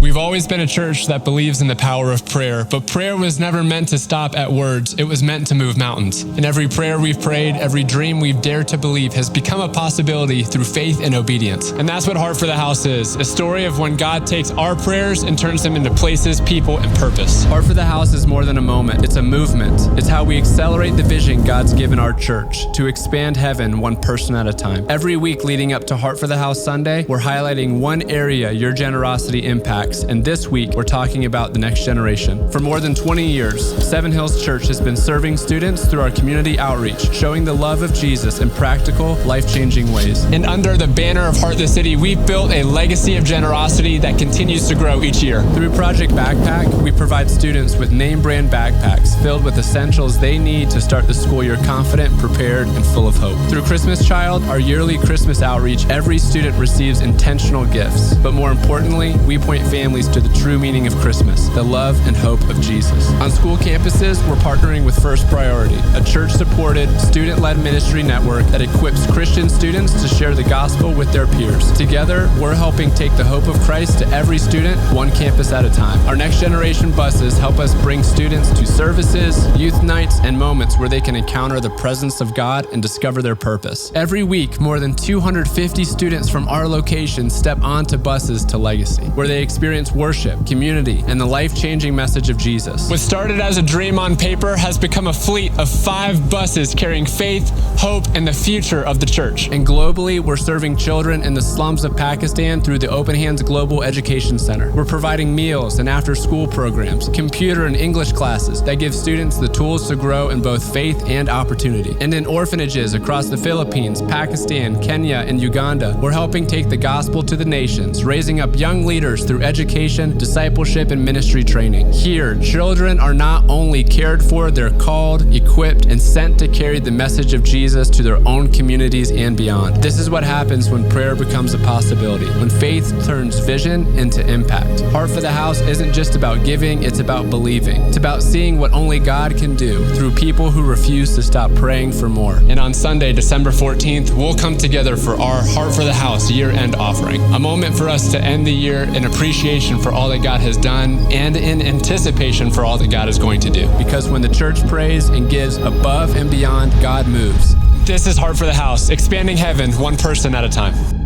We've always been a church that believes in the power of prayer, but prayer was never meant to stop at words. It was meant to move mountains. And every prayer we've prayed, every dream we've dared to believe has become a possibility through faith and obedience. And that's what Heart for the House is, a story of when God takes our prayers and turns them into places, people, and purpose. Heart for the House is more than a moment. It's a movement. It's how we accelerate the vision God's given our church to expand heaven one person at a time. Every week leading up to Heart for the House Sunday, we're highlighting one area your generosity impacts. And this week, we're talking about the next generation. For more than 20 years, Seven Hills Church has been serving students through our community outreach, showing the love of Jesus in practical, life-changing ways. And under the banner of Heart the City, we've built a legacy of generosity that continues to grow each year. Through Project Backpack, we provide students with name-brand backpacks filled with essentials they need to start the school year confident, prepared, and full of hope. Through Christmas Child, our yearly Christmas outreach, every student receives intentional gifts. But more importantly, we point families to the true meaning of Christmas, the love and hope of Jesus. On school campuses, we're partnering with First Priority, a church-supported, student-led ministry network that equips Christian students to share the gospel with their peers. Together, we're helping take the hope of Christ to every student, one campus at a time. Our next generation buses help us bring students to services, youth nights, and moments where they can encounter the presence of God and discover their purpose. Every week, more than 250 students from our location step onto buses to Legacy, where they experience worship, community, and the life-changing message of Jesus. What started as a dream on paper has become a fleet of 5 buses carrying faith, hope, and the future of the church. And globally, we're serving children in the slums of Pakistan through the Open Hands Global Education Center. We're providing meals and after-school programs, computer and English classes that give students the tools to grow in both faith and opportunity. And in orphanages across the Philippines, Pakistan, Kenya, and Uganda, we're helping take the gospel to the nations, raising up young leaders through education, discipleship, and ministry training. Here, children are not only cared for, they're called, equipped, and sent to carry the message of Jesus to their own communities and beyond. This is what happens when prayer becomes a possibility, when faith turns vision into impact. Heart for the House isn't just about giving, it's about believing. It's about seeing what only God can do through people who refuse to stop praying for more. And on Sunday, December 14th, we'll come together for our Heart for the House year-end offering, a moment for us to end the year in appreciation for all that God has done and in anticipation for all that God is going to do. Because when the church prays and gives above and beyond, God moves. This is Heart for the House, expanding heaven one person at a time.